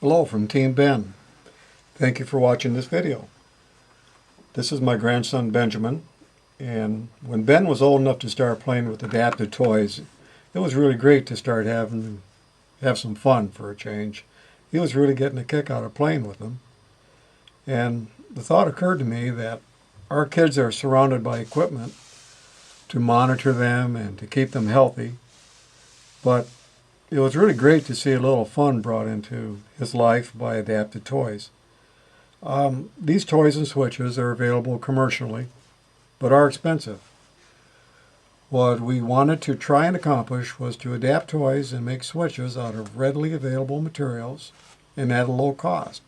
Hello from Team Ben. Thank you for watching this video. This is my grandson Benjamin, and when Ben was old enough to start playing with adapted toys, it was really great to start having some fun for a change. He was really getting a kick out of playing with them. And the thought occurred to me that our kids are surrounded by equipment to monitor them and to keep them healthy, but it was really great to see a little fun brought into his life by adapted toys. These toys and switches are available commercially, but are expensive. What we wanted to try and accomplish was to adapt toys and make switches out of readily available materials and at a low cost.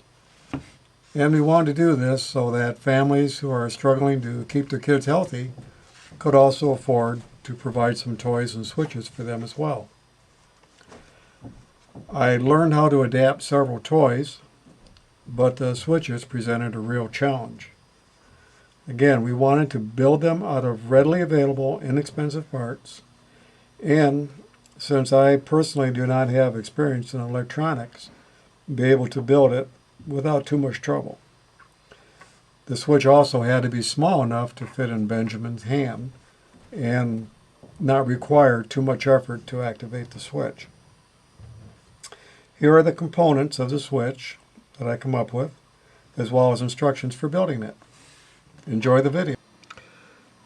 And we wanted to do this so that families who are struggling to keep their kids healthy could also afford to provide some toys and switches for them as well. I learned how to adapt several toys, but the switches presented a real challenge. Again, we wanted to build them out of readily available, inexpensive parts, and since I personally do not have experience in electronics, be able to build it without too much trouble. The switch also had to be small enough to fit in Benjamin's hand and not require too much effort to activate the switch. Here are the components of the switch that I come up with, as well as instructions for building it. Enjoy the video.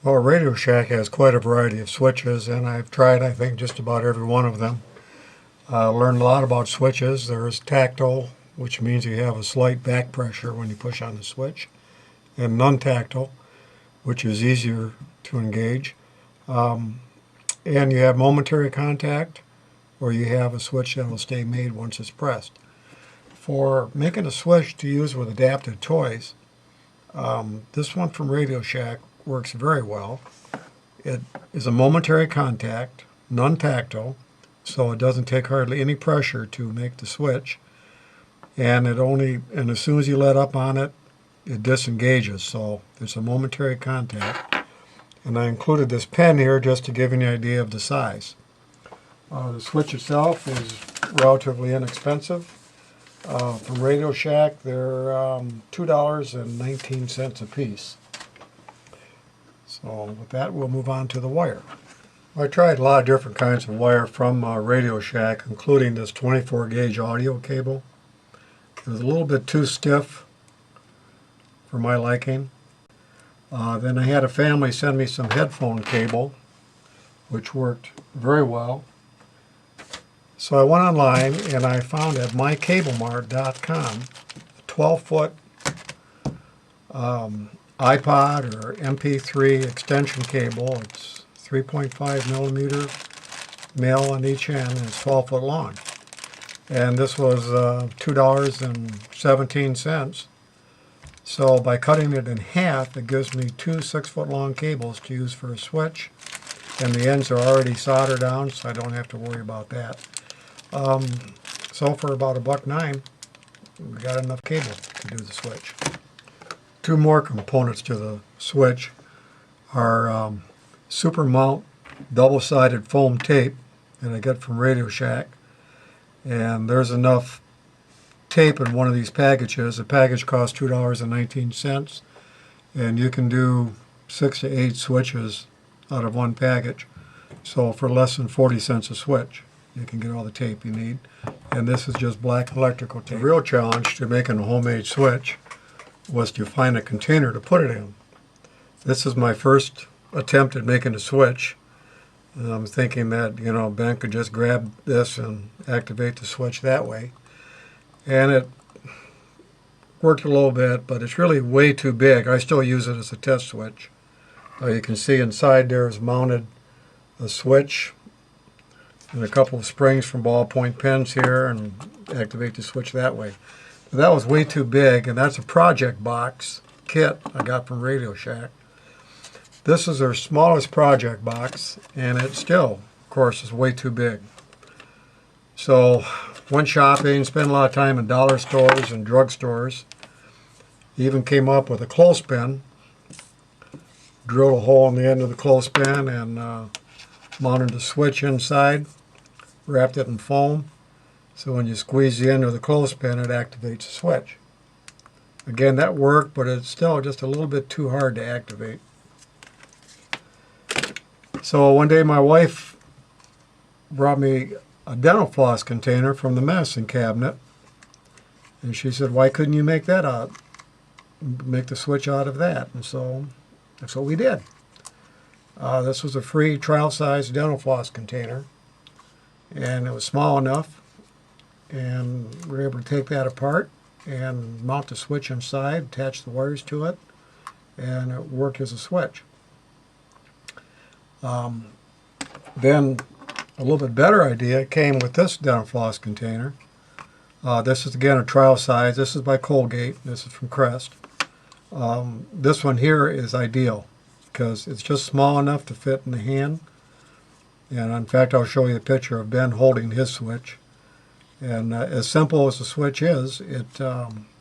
Well, Radio Shack has quite a variety of switches, and I've tried, I think, just about every one of them. Learned a lot about switches. There's tactile, which means you have a slight back pressure when you push on the switch, and non-tactile, which is easier to engage. And you have momentary contact, or you have a switch that will stay made once it's pressed. For making a switch to use with adapted toys, this one from Radio Shack works very well. It is a momentary contact, non-tactile, so it doesn't take hardly any pressure to make the switch. And as soon as you let up on it, it disengages, so it's a momentary contact. And I included this pen here just to give you an idea of the size. The switch itself is relatively inexpensive. From Radio Shack, they're $2.19 a piece. So with that, we'll move on to the wire. I tried a lot of different kinds of wire from Radio Shack, including this 24 gauge audio cable. It was a little bit too stiff for my liking. Then I had a family send me some headphone cable, which worked very well. So I went online and I found at mycablemart.com a 12-foot iPod or MP3 extension cable. It's 3.5 millimeter male on each end, and it's 12 foot long. And this was $2.17. So by cutting it in half, it gives me two 6-foot long cables to use for a switch. And the ends are already soldered down, so I don't have to worry about that. So for about $1.09, we got enough cable to do the switch. Two more components to the switch are super mount double-sided foam tape that I get from Radio Shack. And there's enough tape in one of these packages. The package costs $2.19, and you can do 6 to 8 switches out of one package. So for less than 40 cents a switch, you can get all the tape you need. And this is just black electrical tape. The real challenge to making a homemade switch was to find a container to put it in. This is my first attempt at making a switch. I'm thinking that, Ben could just grab this and activate the switch that way. And it worked a little bit, but it's really way too big. I still use it as a test switch. You can see inside there is mounted a switch and a couple of springs from ballpoint pens here, and activate the switch that way. But that was way too big, and that's a project box kit I got from Radio Shack. This is their smallest project box, and it still, of course, is way too big. So went shopping, spent a lot of time in dollar stores and drugstores. Even came up with a clothespin, drilled a hole in the end of the clothespin and mounted the switch inside, wrapped it in foam, So when you squeeze the end of the clothespin, it activates the switch. Again, that worked, but it's still just a little bit too hard to activate. So one day my wife brought me a dental floss container from the medicine cabinet, and she said, why couldn't you make that out? Make the switch out of that? And so that's what we did. This was a free trial-size dental floss container, and it was small enough, and we were able to take that apart and mount the switch inside, attach the wires to it, and it worked as a switch. Then a little bit better idea came with this dental floss container. This is again a trial size. This is by Colgate. This is from Crest. This one here is ideal because it's just small enough to fit in the hand. And in fact, I'll show you a picture of Ben holding his switch. And as simple as the switch is, it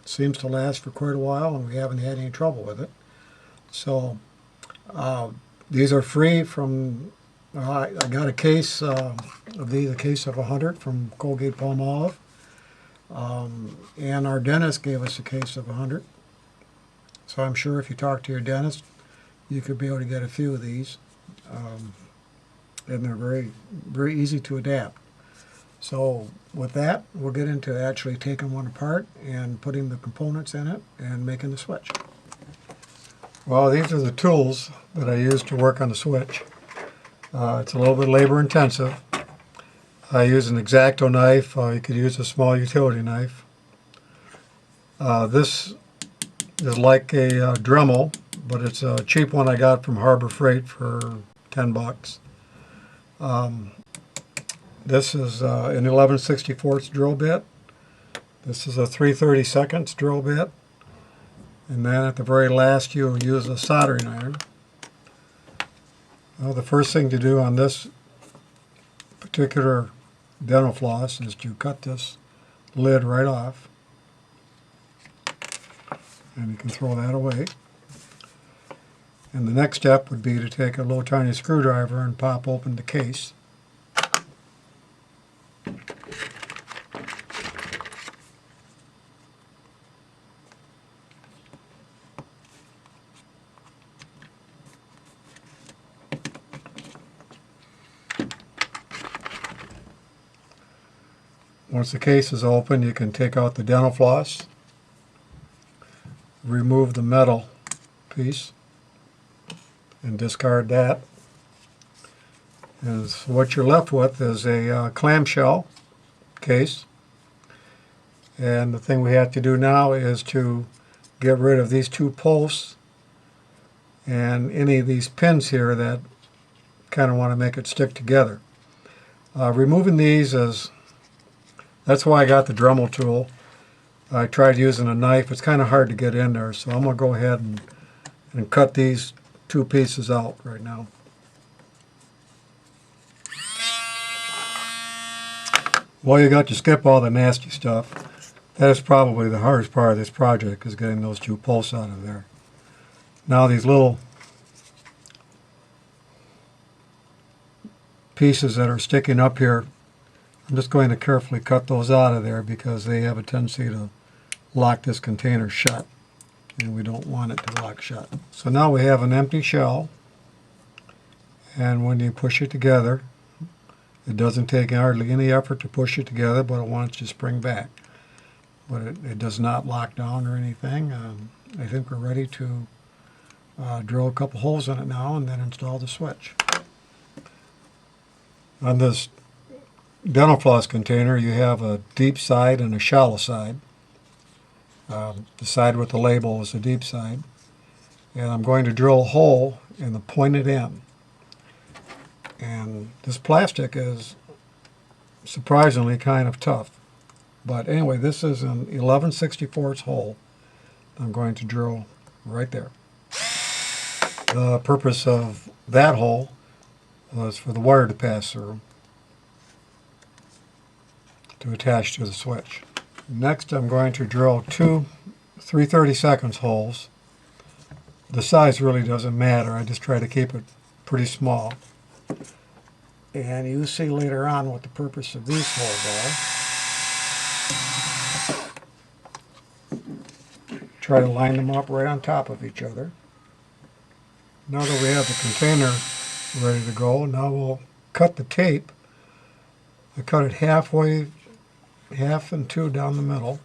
seems to last for quite a while, and we haven't had any trouble with it. So these are free from, I got a case of these, a case of 100 from Colgate Palmolive. And our dentist gave us a case of 100. So I'm sure if you talk to your dentist, you could be able to get a few of these. And they're very, very easy to adapt. So with that, we'll get into actually taking one apart and putting the components in it and making the switch. Well, these are the tools that I use to work on the switch. It's a little bit labor intensive. I use an X-Acto knife. You could use a small utility knife. This is like a Dremel, but it's a cheap one I got from Harbor Freight for 10 bucks. This is an 11/64 drill bit. This is a 3/32 drill bit. And then at the very last, you'll use a soldering iron. Well, the first thing to do on this particular dental floss is to cut this lid right off. And you can throw that away. And the next step would be to take a little tiny screwdriver and pop open the case. Once the case is open, you can take out the dental floss, remove the metal piece, and discard that. And so what you're left with is a clamshell case. And the thing we have to do now is to get rid of these two posts and any of these pins here that kind of want to make it stick together. Removing these is, that's why I got the Dremel tool. I tried using a knife. It's kind of hard to get in there, so I'm going to go ahead and cut these two pieces out right now. Well, you got to skip all the nasty stuff. That is probably the hardest part of this project, is getting those two posts out of there. Now these little pieces that are sticking up here, I'm just going to carefully cut those out of there because they have a tendency to lock this container shut, and we don't want it to lock shut. So now we have an empty shell, and when you push it together, it doesn't take hardly any effort to push it together, but it wants to spring back. But it does not lock down or anything. I think we're ready to drill a couple holes in it now and then install the switch. On this dental floss container, you have a deep side and a shallow side. The side with the label is the deep side. And I'm going to drill a hole in the pointed end. And this plastic is surprisingly kind of tough. But anyway, this is an 11/64 hole I'm going to drill right there. The purpose of that hole was for the wire to pass through to attach to the switch. Next, I'm going to drill two 3/32 holes. The size really doesn't matter. I just try to keep it pretty small. And you'll see later on what the purpose of these holes are. try to line them up right on top of each other. Now that we have the container ready to go, now we'll cut the tape. I cut it halfway, half and two down the middle.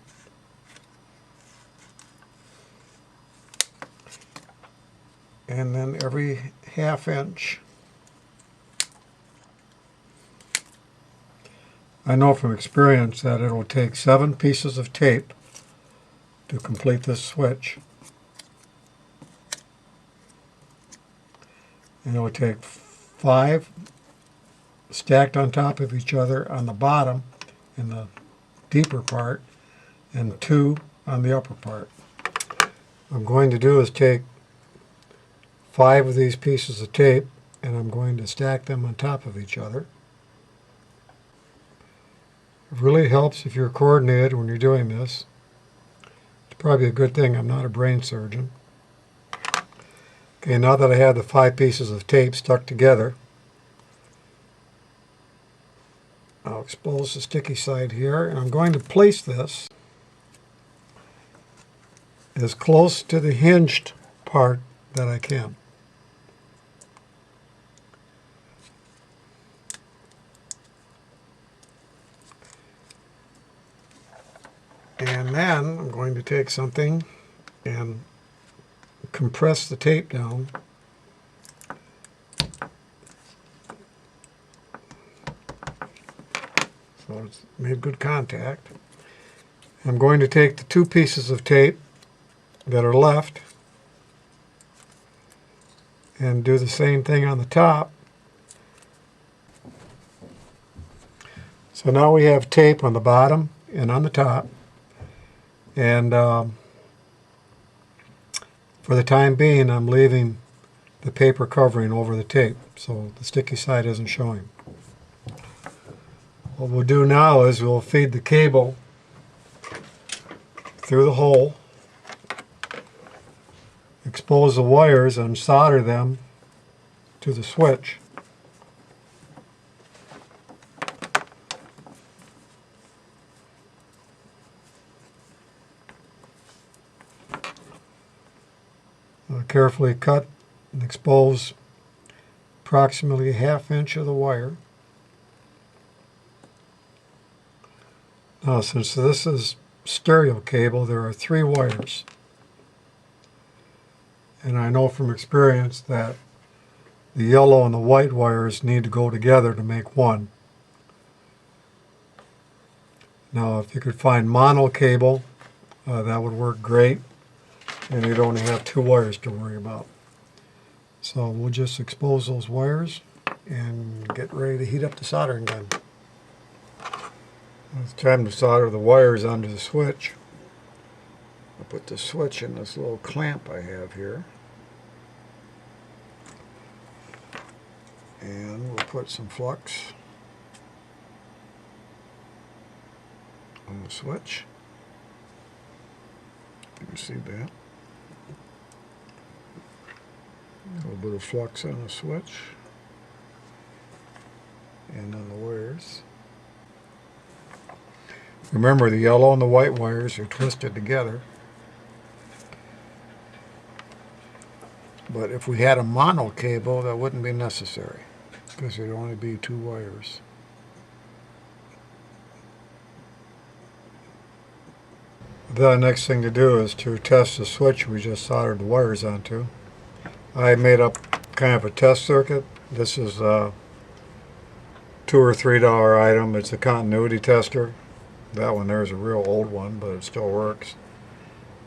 And then every ½ inch. I know from experience that it will take 7 pieces of tape to complete this switch. And it will take 5 stacked on top of each other on the bottom in the deeper part and 2 on the upper part. What I'm going to do is take 5 of these pieces of tape and I'm going to stack them on top of each other. It really helps if you're coordinated when you're doing this. It's probably a good thing I'm not a brain surgeon. Okay, now that I have the 5 pieces of tape stuck together, I'll expose the sticky side here, and I'm going to place this as close to the hinged part that I can. And then I'm going to take something and compress the tape down. So it's made good contact. I'm going to take the 2 pieces of tape that are left and do the same thing on the top. So now we have tape on the bottom and on the top. And for the time being, I'm leaving the paper covering over the tape, so the sticky side isn't showing. What we'll do now is we'll feed the cable through the hole, expose the wires and solder them to the switch. Carefully cut and expose approximately ½ inch of the wire. Now, since this is stereo cable, there are 3 wires. And I know from experience that the yellow and the white wires need to go together to make one. Now, if you could find mono cable, that would work great. And you'd only have 2 wires to worry about. So we'll just expose those wires and get ready to heat up the soldering gun. It's time to solder the wires onto the switch. I'll put the switch in this little clamp I have here. And we'll put some flux on the switch. You can see that. A little bit of flux on the switch and on the wires. Remember, the yellow and the white wires are twisted together. But if we had a mono cable, that wouldn't be necessary because there'd only be 2 wires. The next thing to do is to test the switch we just soldered the wires onto. I made up kind of a test circuit. This is a $2 or $3 item. It's a continuity tester. That one there is a real old one, but it still works.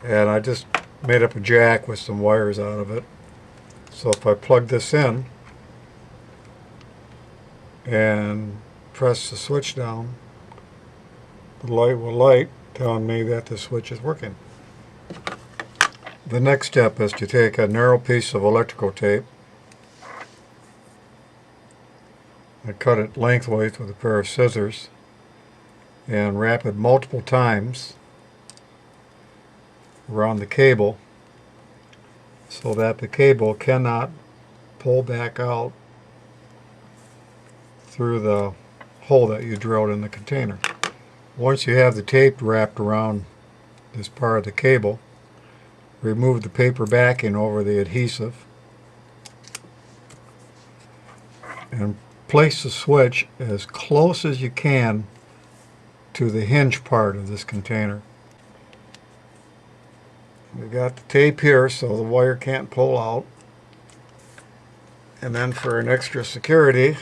And I just made up a jack with some wires out of it. So if I plug this in and press the switch down, the light will light, telling me that the switch is working. The next step is to take a narrow piece of electrical tape and cut it lengthways with a pair of scissors and wrap it multiple times around the cable so that the cable cannot pull back out through the hole that you drilled in the container. Once you have the tape wrapped around this part of the cable, remove the paper backing over the adhesive, and place the switch as close as you can to the hinge part of this container. We got the tape here so the wire can't pull out. And then for an extra security,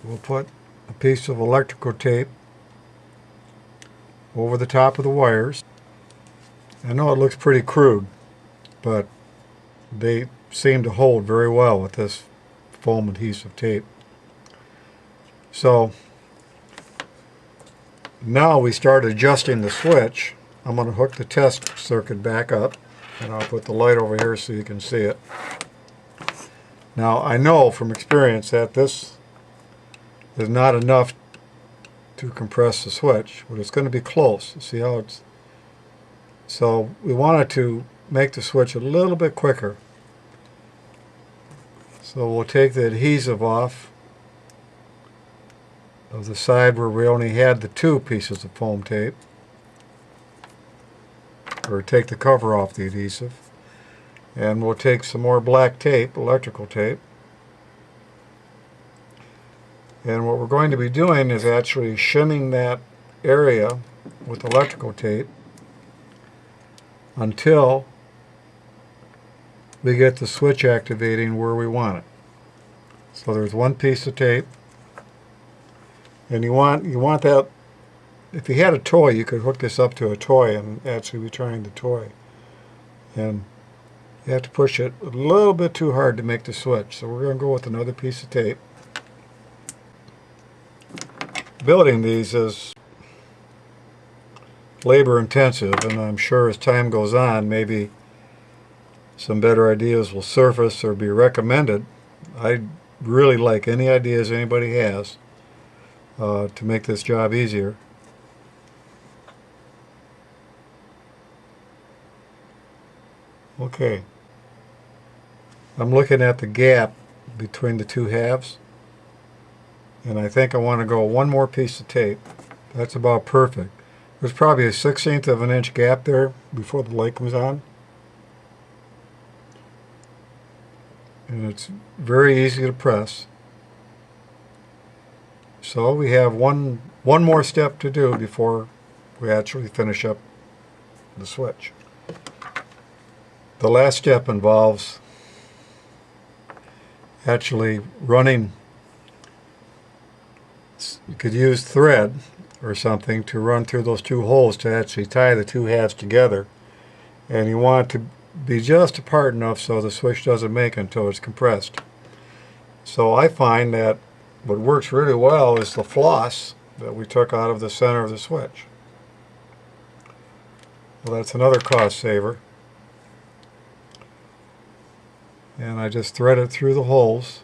we'll put a piece of electrical tape over the top of the wires. I know it looks pretty crude, but they seem to hold very well with this foam adhesive tape. So now we start adjusting the switch. I'm going to hook the test circuit back up, and I'll put the light over here so you can see it. Now I know from experience that this is not enough to compress the switch, but it's going to be close. See how it's... So we wanted to make the switch a little bit quicker. So we'll take the adhesive off of the side where we only had the two pieces of foam tape, or take the cover off the adhesive, and we'll take some more black tape, electrical tape, and what we're going to be doing is actually shimming that area with electrical tape until we get the switch activating where we want it. So there's one piece of tape, and you want that. If you had a toy, you could hook this up to a toy and actually be trying the toy. And you have to push it a little bit too hard to make the switch. So we're going to go with another piece of tape. Building these is labor intensive, and I'm sure as time goes on, maybe some better ideas will surface or be recommended. I really like any ideas anybody has to make this job easier. Okay, I'm looking at the gap between the two halves, and I think I want to go one more piece of tape. That's about perfect. There's probably a 1/16 of an inch gap there before the light comes on, and it's very easy to press. So we have one more step to do before we actually finish up the switch. The last step involves actually running. You could use thread or something to run through those two holes to actually tie the two halves together, and you want it to be just apart enough so the switch doesn't make until it's compressed. So I find that what works really well is the floss that we took out of the center of the switch. Well, that's another cost saver. And I just thread it through the holes.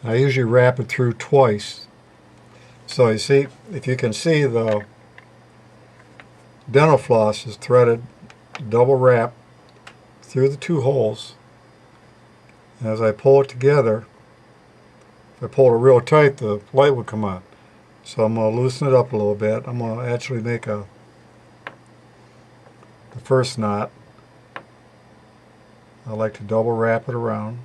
I usually wrap it through twice. So you see, if you can see, the dental floss is threaded double wrap through the two holes. And as I pull it together, if I pull it real tight, the light would come on. So I'm going to loosen it up a little bit. I'm going to actually make the first knot. I like to double wrap it around.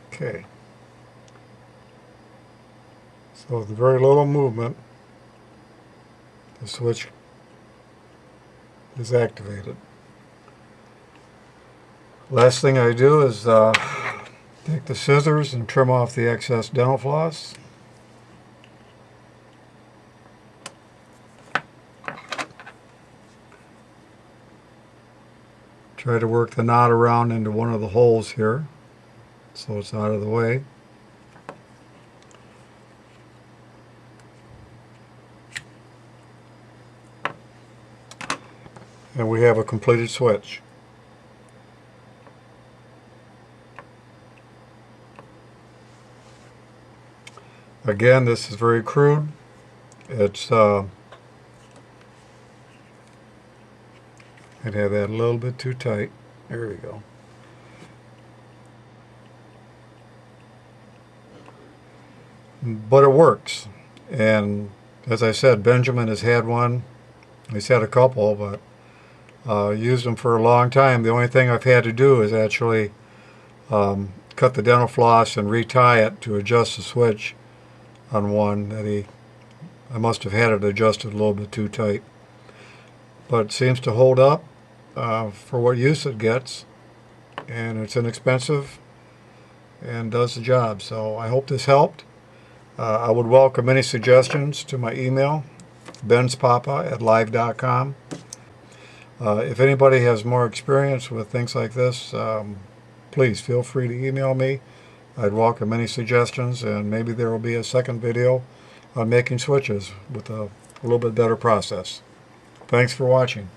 Okay. So with very little movement, the switch is activated. Last thing I do is take the scissors and trim off the excess dental floss. Try to work the knot around into one of the holes here so it's out of the way. And we have a completed switch. Again, this is very crude. It's I'd have that a little bit too tight. There we go. But it works. And as I said, Benjamin has had one. He's had a couple, but used them for a long time. The only thing I've had to do is actually cut the dental floss and retie it to adjust the switch on one that I must have had it adjusted a little bit too tight. But it seems to hold up for what use it gets, and it's inexpensive and does the job. So I hope this helped. I would welcome any suggestions to my email, benspapa@live.com. If anybody has more experience with things like this, please feel free to email me. I'd welcome any suggestions, and maybe there will be a second video on making switches with a little bit better process. Thanks for watching.